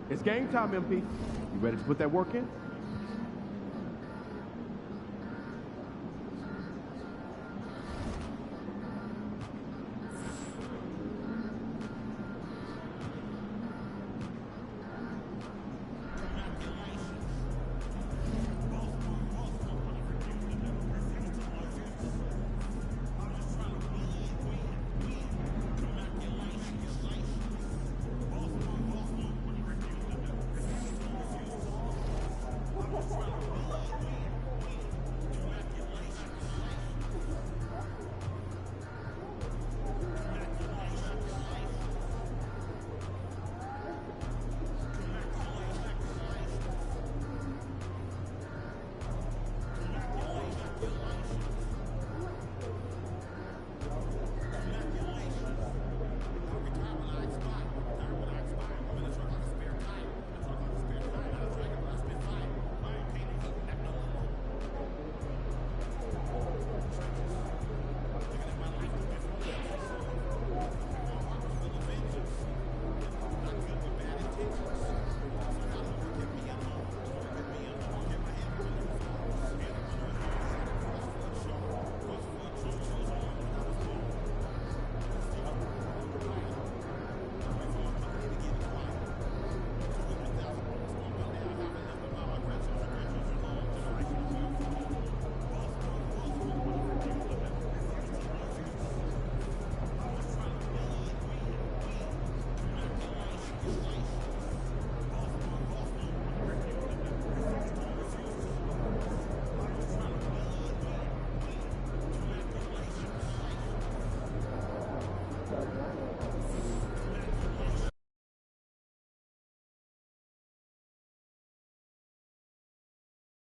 [SPEAKER 6] It's game time, MP. You ready to put that work in?